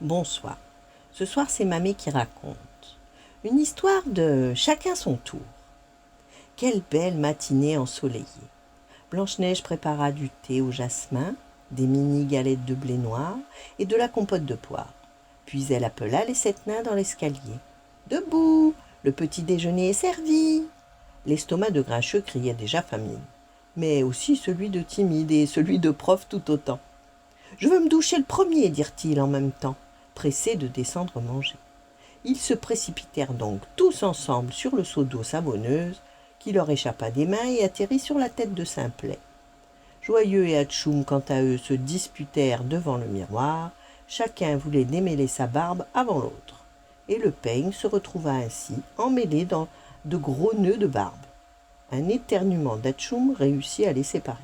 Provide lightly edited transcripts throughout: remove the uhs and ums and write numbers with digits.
Bonsoir. Ce soir, c'est Mamie qui raconte. Une histoire de chacun son tour. Quelle belle matinée ensoleillée. Blanche-Neige prépara du thé au jasmin, des mini-galettes de blé noir et de la compote de poire. Puis elle appela les 7 nains dans l'escalier. « Debout, le petit déjeuner est servi !» L'estomac de Grincheux criait déjà famine, mais aussi celui de Timide et celui de Prof tout autant. « Je veux me doucher le premier, dirent-ils en même temps, pressés de descendre manger. Ils se précipitèrent donc tous ensemble sur le seau d'eau savonneuse qui leur échappa des mains et atterrit sur la tête de Simplet. Joyeux et Hatchoum, quant à eux, se disputèrent devant le miroir, chacun voulait démêler sa barbe avant l'autre, et le peigne se retrouva ainsi emmêlé dans de gros nœuds de barbe. Un éternuement d'Hatchoum réussit à les séparer.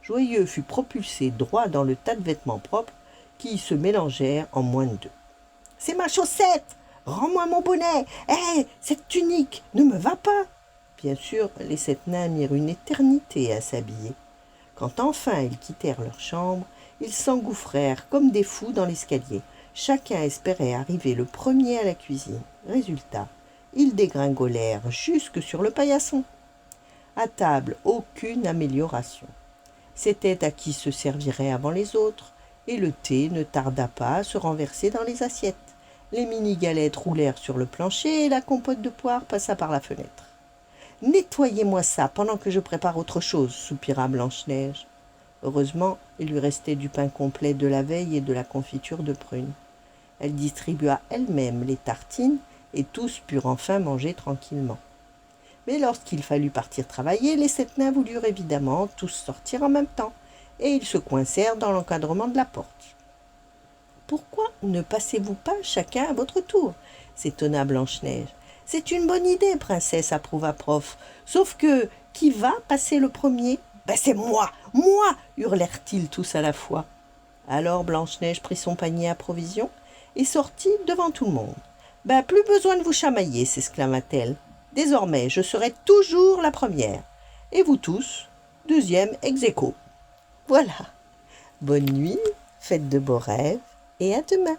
Joyeux fut propulsé droit dans le tas de vêtements propres qui se mélangèrent en moins de 2. « C'est ma chaussette! Rends-moi mon bonnet! Hé, cette tunique ne me va pas !» Bien sûr, les 7 nains mirent une éternité à s'habiller. Quand enfin ils quittèrent leur chambre, ils s'engouffrèrent comme des fous dans l'escalier. Chacun espérait arriver le premier à la cuisine. Résultat, ils dégringolèrent jusque sur le paillasson. À table, aucune amélioration. C'était à qui se servirait avant les autres, et le thé ne tarda pas à se renverser dans les assiettes. Les mini-galettes roulèrent sur le plancher et la compote de poire passa par la fenêtre. « Nettoyez-moi ça pendant que je prépare autre chose, soupira Blanche-Neige. Heureusement, il lui restait du pain complet de la veille et de la confiture de prunes. Elle distribua elle-même les tartines et tous purent enfin manger tranquillement. Mais lorsqu'il fallut partir travailler, les 7 nains voulurent évidemment tous sortir en même temps, et ils se coincèrent dans l'encadrement de la porte. « Pourquoi ne passez-vous pas chacun à votre tour ?» s'étonna Blanche-Neige. « C'est une bonne idée, princesse, approuva Prof. Sauf que, qui va passer le premier ?»« Ben c'est moi, moi !» hurlèrent-ils tous à la fois. Alors Blanche-Neige prit son panier à provisions et sortit devant tout le monde. « Ben plus besoin de vous chamailler, s'exclama-t-elle. Désormais, je serai toujours la première. Et vous tous, deuxième ex aequo. Voilà. Bonne nuit, faites de beaux rêves et à demain.